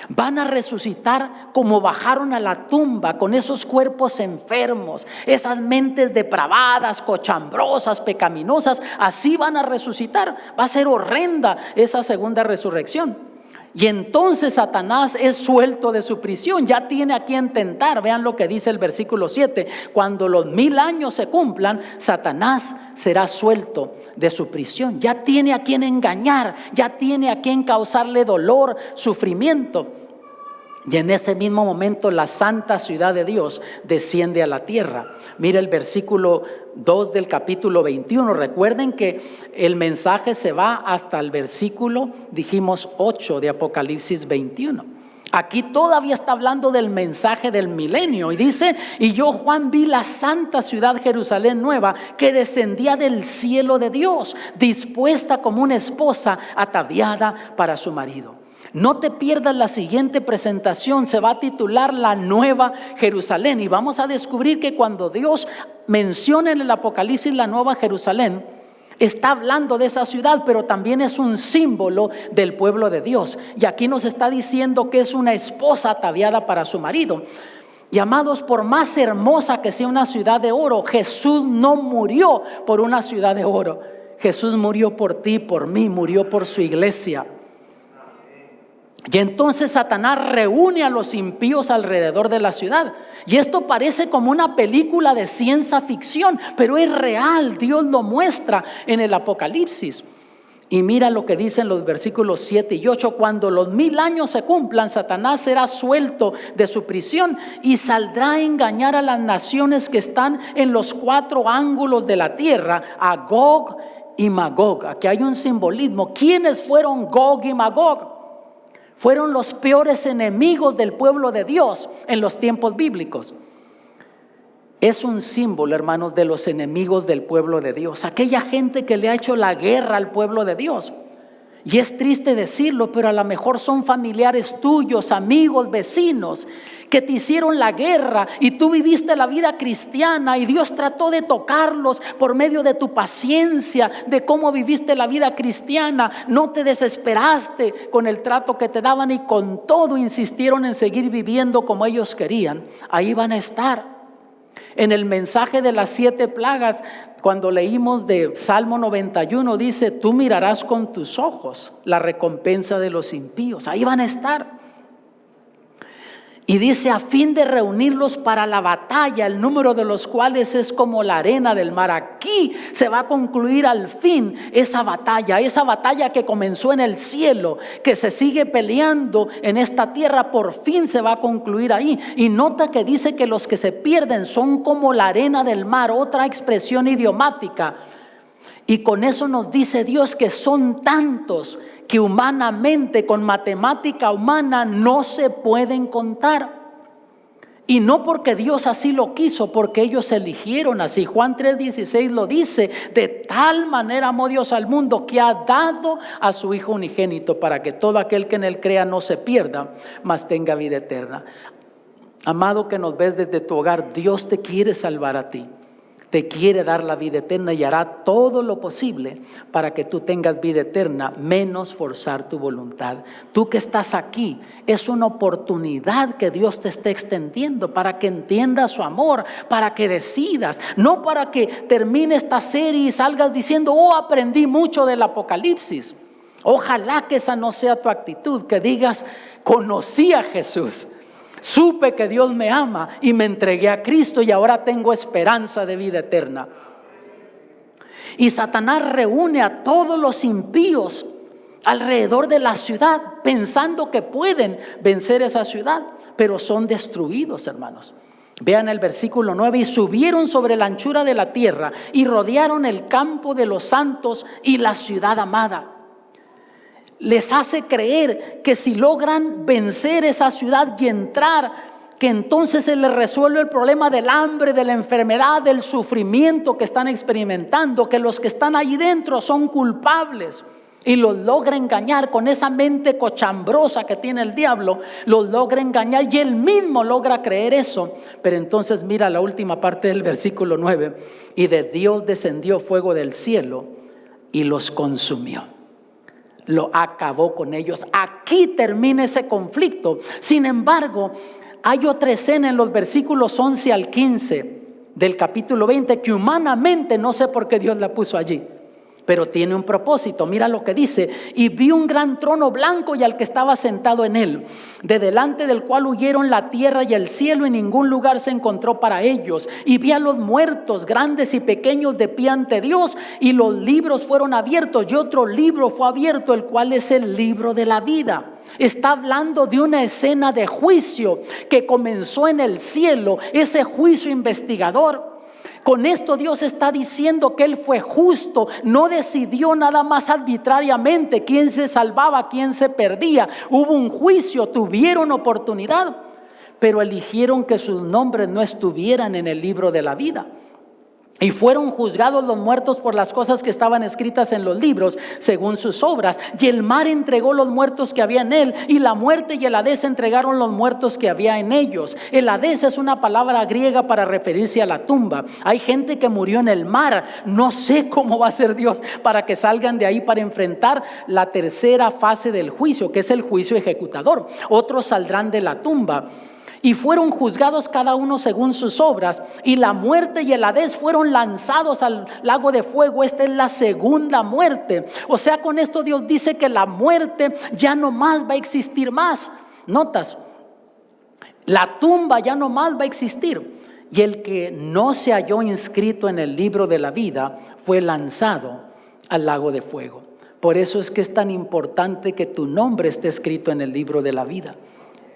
van a resucitar como bajaron a la tumba, con esos cuerpos enfermos, esas mentes depravadas, cochambrosas, pecaminosas. Así van a resucitar. Va a ser horrenda esa segunda resurrección. Y entonces Satanás es suelto de su prisión, ya tiene a quien tentar. Vean lo que dice el versículo 7. Cuando los 1000 años se cumplan, Satanás será suelto de su prisión. Ya tiene a quien engañar, ya tiene a quien causarle dolor, sufrimiento. Y en ese mismo momento la santa ciudad de Dios desciende a la tierra. Mira el versículo 2 del capítulo 21. Recuerden que el mensaje se va hasta el versículo, dijimos, 8 de Apocalipsis 21. Aquí todavía está hablando del mensaje del milenio y dice: y yo, Juan, vi la santa ciudad Jerusalén nueva, que descendía del cielo de Dios, dispuesta como una esposa ataviada para su marido. No te pierdas la siguiente presentación, se va a titular La Nueva Jerusalén. Y vamos a descubrir que cuando Dios menciona en el Apocalipsis la Nueva Jerusalén, está hablando de esa ciudad, pero también es un símbolo del pueblo de Dios. Y aquí nos está diciendo que es una esposa ataviada para su marido. Y amados, por más hermosa que sea una ciudad de oro, Jesús no murió por una ciudad de oro. Jesús murió por ti, por mí, murió por su iglesia. Y entonces Satanás reúne a los impíos alrededor de la ciudad. Y esto parece como una película de ciencia ficción, pero es real. Dios lo muestra en el Apocalipsis. Y mira lo que dicen los versículos 7 y 8. Cuando los 1000 años se cumplan, Satanás será suelto de su prisión y saldrá a engañar a las naciones que están en los 4 ángulos de la tierra, a Gog y Magog. Aquí hay un simbolismo. ¿Quiénes fueron Gog y Magog? Fueron los peores enemigos del pueblo de Dios en los tiempos bíblicos. Es un símbolo, hermanos, de los enemigos del pueblo de Dios. Aquella gente que le ha hecho la guerra al pueblo de Dios. Y es triste decirlo, pero a lo mejor son familiares tuyos, amigos, vecinos, que te hicieron la guerra y tú viviste la vida cristiana y Dios trató de tocarlos por medio de tu paciencia, de cómo viviste la vida cristiana. No te desesperaste con el trato que te daban y con todo insistieron en seguir viviendo como ellos querían. Ahí van a estar. En el mensaje de las 7 plagas, cuando leímos de Salmo 91, dice: tú mirarás con tus ojos la recompensa de los impíos. Ahí van a estar. Y dice: a fin de reunirlos para la batalla, el número de los cuales es como la arena del mar. Aquí se va a concluir al fin esa batalla que comenzó en el cielo, que se sigue peleando en esta tierra, por fin se va a concluir ahí. Y nota que dice que los que se pierden son como la arena del mar, otra expresión idiomática. Y con eso nos dice Dios que son tantos que humanamente, con matemática humana, no se pueden contar. Y no porque Dios así lo quiso, porque ellos eligieron así. Juan 3:16 lo dice: de tal manera amó Dios al mundo que ha dado a su Hijo unigénito, para que todo aquel que en él crea no se pierda, mas tenga vida eterna. Amado que nos ves desde tu hogar, Dios te quiere salvar a ti. Te quiere dar la vida eterna y hará todo lo posible para que tú tengas vida eterna, menos forzar tu voluntad. Tú que estás aquí, es una oportunidad que Dios te esté extendiendo para que entiendas su amor, para que decidas, no para que termine esta serie y salgas diciendo: oh, aprendí mucho del Apocalipsis. Ojalá que esa no sea tu actitud, que digas: conocí a Jesús. Supe que Dios me ama y me entregué a Cristo y ahora tengo esperanza de vida eterna. Y Satanás reúne a todos los impíos alrededor de la ciudad, pensando que pueden vencer esa ciudad, pero son destruidos, hermanos. Vean el versículo 9: y subieron sobre la anchura de la tierra y rodearon el campo de los santos y la ciudad amada. Les hace creer que si logran vencer esa ciudad y entrar, que entonces se les resuelve el problema del hambre, de la enfermedad, del sufrimiento que están experimentando, que los que están allí dentro son culpables. Y los logra engañar con esa mente cochambrosa que tiene el diablo. Los logra engañar y él mismo logra creer eso. Pero entonces mira la última parte del versículo 9: y de Dios descendió fuego del cielo y los consumió. Lo acabó con ellos. Aquí termina ese conflicto. Sin embargo, hay otra escena en los versículos 11 al 15 del capítulo 20 que humanamente no sé por qué Dios la puso allí, pero tiene un propósito. Mira lo que dice: y vi un gran trono blanco y al que estaba sentado en él, de delante del cual huyeron la tierra y el cielo, y ningún lugar se encontró para ellos. Y vi a los muertos, grandes y pequeños, de pie ante Dios, y los libros fueron abiertos, y otro libro fue abierto, el cual es el libro de la vida. Está hablando de una escena de juicio que comenzó en el cielo, ese juicio investigador. Con esto Dios está diciendo que Él fue justo, no decidió nada más arbitrariamente quién se salvaba, quién se perdía. Hubo un juicio, tuvieron oportunidad, pero eligieron que sus nombres no estuvieran en el libro de la vida. Y fueron juzgados los muertos por las cosas que estaban escritas en los libros, según sus obras. Y el mar entregó los muertos que había en él, y la muerte y el Hades entregaron los muertos que había en ellos. El Hades es una palabra griega para referirse a la tumba. Hay gente que murió en el mar. No sé cómo va a ser Dios para que salgan de ahí para enfrentar la tercera fase del juicio, que es el juicio ejecutador. Otros saldrán de la tumba. Y fueron juzgados cada uno según sus obras, y la muerte y el Hades fueron lanzados al lago de fuego. Esta es la segunda muerte. O sea, con esto Dios dice que la muerte ya no más va a existir más. Notas, la tumba ya no más va a existir. Y el que no se halló inscrito en el libro de la vida fue lanzado al lago de fuego. Por eso es que es tan importante que tu nombre esté escrito en el libro de la vida.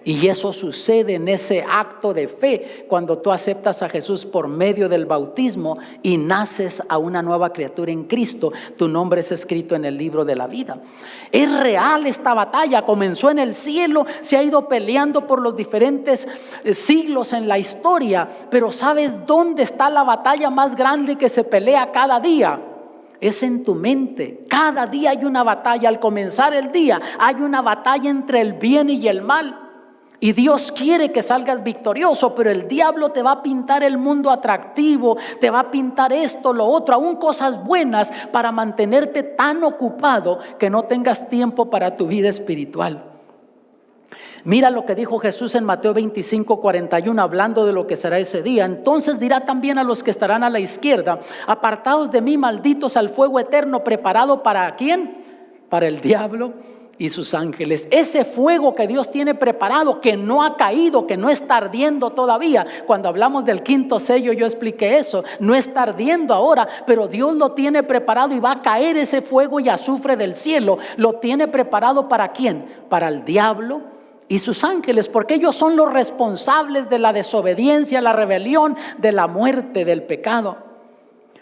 Y eso sucede en ese acto de fe, cuando tú aceptas a Jesús por medio del bautismo y naces a una nueva criatura en Cristo. Tu nombre es escrito en el libro de la vida. Es real esta batalla, comenzó en el cielo, se ha ido peleando por los diferentes siglos en la historia. Pero ¿sabes dónde está la batalla más grande que se pelea cada día? Es en tu mente. Cada día hay una batalla. Al comenzar el día hay una batalla entre el bien y el mal. Y Dios quiere que salgas victorioso, pero el diablo te va a pintar el mundo atractivo, te va a pintar esto, lo otro, aún cosas buenas, para mantenerte tan ocupado que no tengas tiempo para tu vida espiritual. Mira lo que dijo Jesús en Mateo 25:41, hablando de lo que será ese día. Entonces dirá también a los que estarán a la izquierda: apartados de mí, malditos, al fuego eterno preparado ¿para quién? Para el diablo y sus ángeles. Ese fuego que Dios tiene preparado, que no ha caído, que no está ardiendo todavía. Cuando hablamos del quinto sello yo expliqué eso. No está ardiendo ahora, pero Dios lo tiene preparado, y va a caer ese fuego y azufre del cielo. Lo tiene preparado ¿para quién? Para el diablo y sus ángeles, porque ellos son los responsables de la desobediencia, la rebelión, de la muerte, del pecado.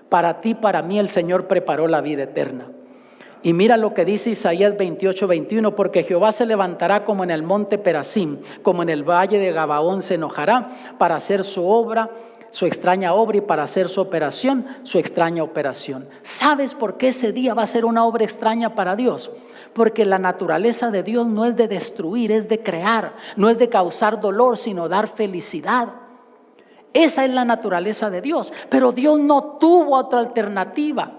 Para ti, para mí, el Señor preparó la vida eterna. Y mira lo que dice Isaías 28:21: porque Jehová se levantará como en el monte Perasim, como en el valle de Gabaón se enojará para hacer su obra, su extraña obra, y para hacer su operación, su extraña operación. ¿Sabes por qué ese día va a ser una obra extraña para Dios? Porque la naturaleza de Dios no es de destruir, es de crear. No es de causar dolor, sino dar felicidad. Esa es la naturaleza de Dios. Pero Dios no tuvo otra alternativa.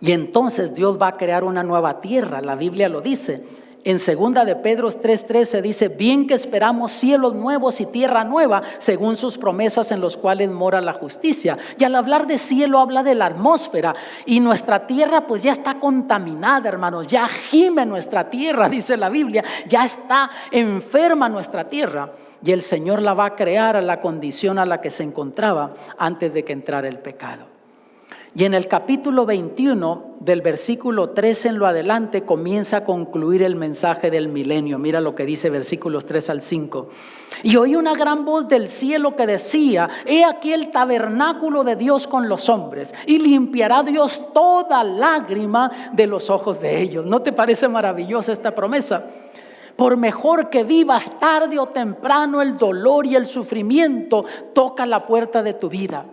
Y entonces Dios va a crear una nueva tierra. La Biblia lo dice. En 2 de Pedro 3:13 dice: bien que esperamos cielos nuevos y tierra nueva, según sus promesas, en los cuales mora la justicia. Y al hablar de cielo habla de la atmósfera. Y nuestra tierra pues ya está contaminada, hermanos. Ya gime nuestra tierra, dice la Biblia. Ya está enferma nuestra tierra. Y el Señor la va a crear a la condición a la que se encontraba antes de que entrara el pecado. Y en el capítulo 21, del versículo 13 en lo adelante, comienza a concluir el mensaje del milenio. Mira lo que dice versículos 3 al 5. Y oí una gran voz del cielo que decía: he aquí el tabernáculo de Dios con los hombres, y limpiará Dios toda lágrima de los ojos de ellos. ¿No te parece maravillosa esta promesa? Por mejor que vivas, tarde o temprano el dolor y el sufrimiento toca la puerta de tu vida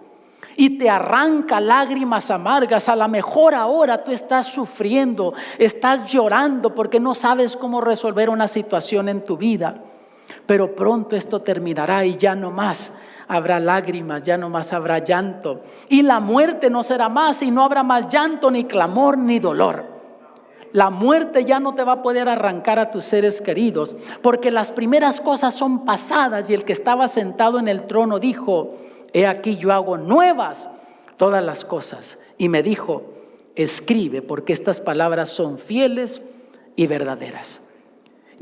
y te arranca lágrimas amargas. A la mejor ahora tú estás sufriendo, estás llorando porque no sabes cómo resolver una situación en tu vida. Pero pronto esto terminará y ya no más habrá lágrimas, ya no más habrá llanto. Y la muerte no será más, y no habrá más llanto, ni clamor, ni dolor. La muerte ya no te va a poder arrancar a tus seres queridos, porque las primeras cosas son pasadas. Y el que estaba sentado en el trono dijo: he aquí yo hago nuevas todas las cosas. Y me dijo: escribe, porque estas palabras son fieles y verdaderas.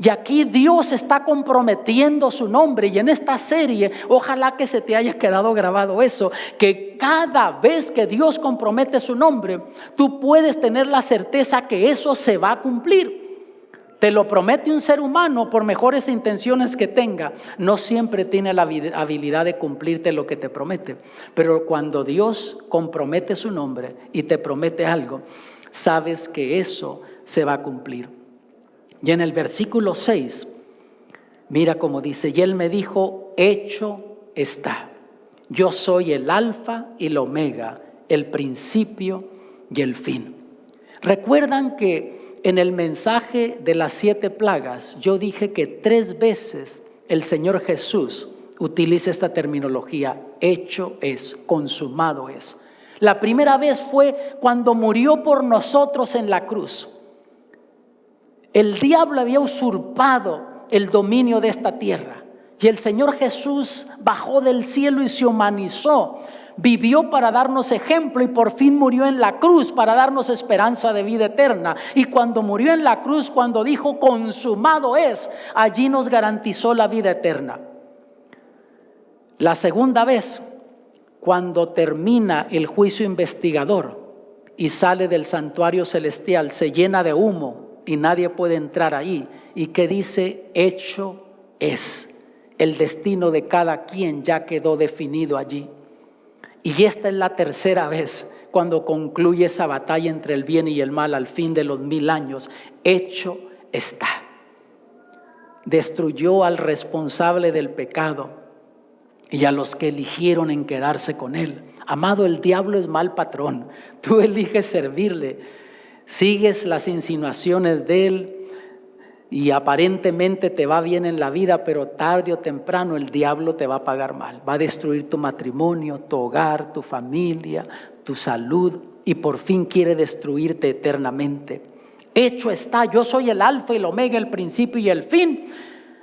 Y aquí Dios está comprometiendo su nombre. Y en esta serie, ojalá que se te haya quedado grabado eso, que cada vez que Dios compromete su nombre, tú puedes tener la certeza que eso se va a cumplir. Te lo promete un ser humano, por mejores intenciones que tenga, no siempre tiene la habilidad de cumplirte lo que te promete. Pero cuando Dios compromete su nombre y te promete algo, sabes que eso se va a cumplir. Y en el versículo 6, mira cómo dice: y él me dijo: hecho está. Yo soy el alfa y el omega, el principio y el fin. ¿Recuerdan que en el mensaje de las 7 plagas yo dije que 3 veces el Señor Jesús utiliza esta terminología: hecho es, consumado es? La primera vez fue cuando murió por nosotros en la cruz. El diablo había usurpado el dominio de esta tierra, y el Señor Jesús bajó del cielo y se humanizó. Vivió para darnos ejemplo y por fin murió en la cruz para darnos esperanza de vida eterna. Y cuando murió en la cruz, cuando dijo consumado es, allí nos garantizó la vida eterna. La segunda vez, cuando termina el juicio investigador y sale del santuario celestial, se llena de humo y nadie puede entrar ahí. ¿Y qué dice? Hecho es. El destino de cada quien ya quedó definido allí. Y esta es la tercera vez cuando concluye esa batalla entre el bien y el mal al fin de los 1000 años. Hecho está. Destruyó al responsable del pecado y a los que eligieron en quedarse con él. Amado, el diablo es mal patrón. Tú eliges servirle, sigues las insinuaciones de él y aparentemente te va bien en la vida, pero tarde o temprano el diablo te va a pagar mal. Va a destruir tu matrimonio, tu hogar, tu familia, tu salud, y por fin quiere destruirte eternamente. Hecho está, yo soy el alfa y el omega, el principio y el fin.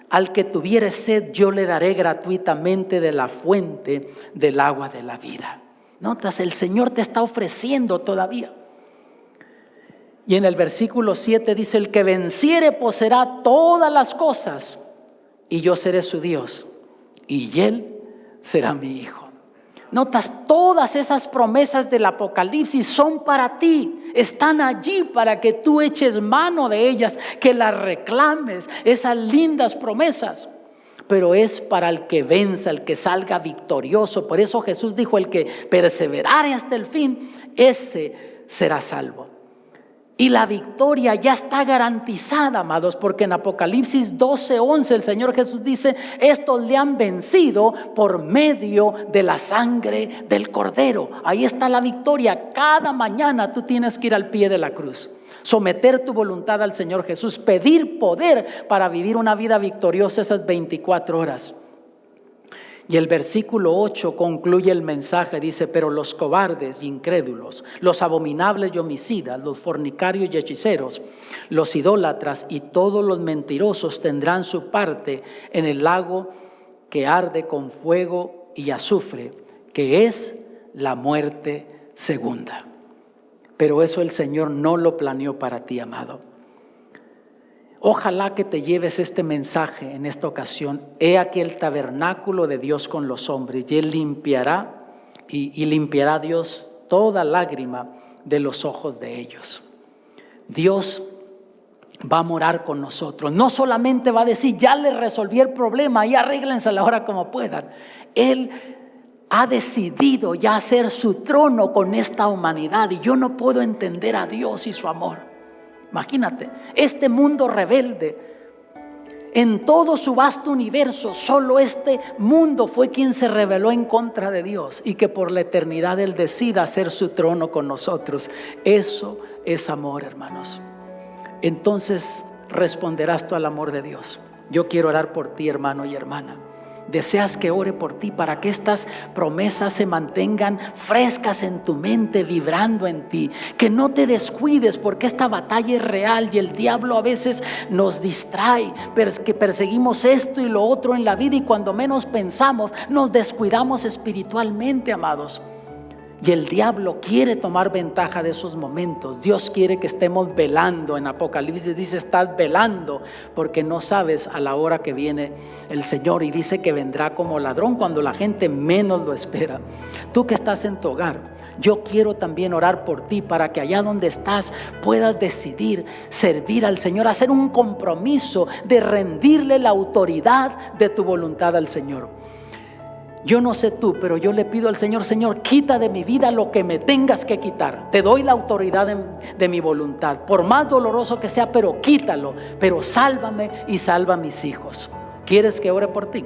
Al que tuviere sed, yo le daré gratuitamente de la fuente del agua de la vida. Notas, el Señor te está ofreciendo todavía. Y en el versículo 7 dice: el que venciere poseerá todas las cosas, y yo seré su Dios, y él será mi hijo. Notas, todas esas promesas del Apocalipsis son para ti, están allí para que tú eches mano de ellas, que las reclames, esas lindas promesas. Pero es para el que venza, el que salga victorioso. Por eso Jesús dijo: el que perseverare hasta el fin, ese será salvo. Y la victoria ya está garantizada, amados, porque en Apocalipsis 12:11 el Señor Jesús dice: estos le han vencido por medio de la sangre del Cordero. Ahí está la victoria. Cada mañana tú tienes que ir al pie de la cruz, someter tu voluntad al Señor Jesús, pedir poder para vivir una vida victoriosa esas 24 horas. Y el versículo 8 concluye el mensaje, dice: pero los cobardes y incrédulos, los abominables y homicidas, los fornicarios y hechiceros, los idólatras y todos los mentirosos tendrán su parte en el lago que arde con fuego y azufre, que es la muerte segunda. Pero eso el Señor no lo planeó para ti, amado. Ojalá que te lleves este mensaje en esta ocasión. He aquí el tabernáculo de Dios con los hombres, y Él limpiará, y limpiará Dios toda lágrima de los ojos de ellos. Dios va a morar con nosotros. No solamente va a decir, ya le resolví el problema y arréglense la hora como puedan. Él ha decidido ya hacer su trono con esta humanidad, y yo no puedo entender a Dios y su amor. Imagínate, este mundo rebelde, en todo su vasto universo, solo este mundo fue quien se rebeló en contra de Dios, y que por la eternidad Él decida hacer su trono con nosotros. Eso es amor, hermanos. Entonces responderás tú al amor de Dios. Yo quiero orar por ti, hermano y hermana. Deseas que ore por ti para que estas promesas se mantengan frescas en tu mente, vibrando en ti. Que no te descuides, porque esta batalla es real y el diablo a veces nos distrae. Que perseguimos esto y lo otro en la vida, y cuando menos pensamos nos descuidamos espiritualmente, amados. Y el diablo quiere tomar ventaja de esos momentos. Dios quiere que estemos velando. En Apocalipsis dice, estás velando porque no sabes a la hora que viene el Señor. Y dice que vendrá como ladrón cuando la gente menos lo espera. Tú que estás en tu hogar, yo quiero también orar por ti, para que allá donde estás puedas decidir servir al Señor, hacer un compromiso de rendirle la autoridad de tu voluntad al Señor. Yo no sé tú, pero yo le pido al Señor, Señor, quita de mi vida lo que me tengas que quitar. Te doy la autoridad de mi voluntad, por más doloroso que sea, pero quítalo. Pero sálvame y salva a mis hijos. ¿Quieres que ore por ti?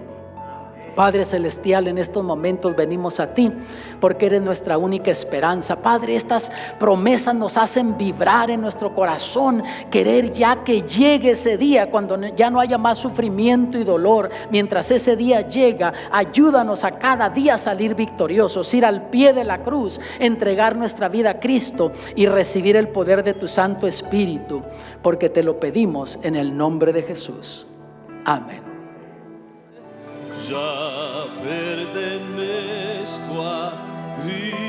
Padre celestial, en estos momentos venimos a ti porque eres nuestra única esperanza. Padre, estas promesas nos hacen vibrar en nuestro corazón, querer ya que llegue ese día, cuando ya no haya más sufrimiento y dolor. Mientras ese día llega, ayúdanos a cada día salir victoriosos, ir al pie de la cruz, entregar nuestra vida a Cristo y recibir el poder de tu Santo Espíritu, porque te lo pedimos en el nombre de Jesús. Amén. Ya pertenezco a Cristo.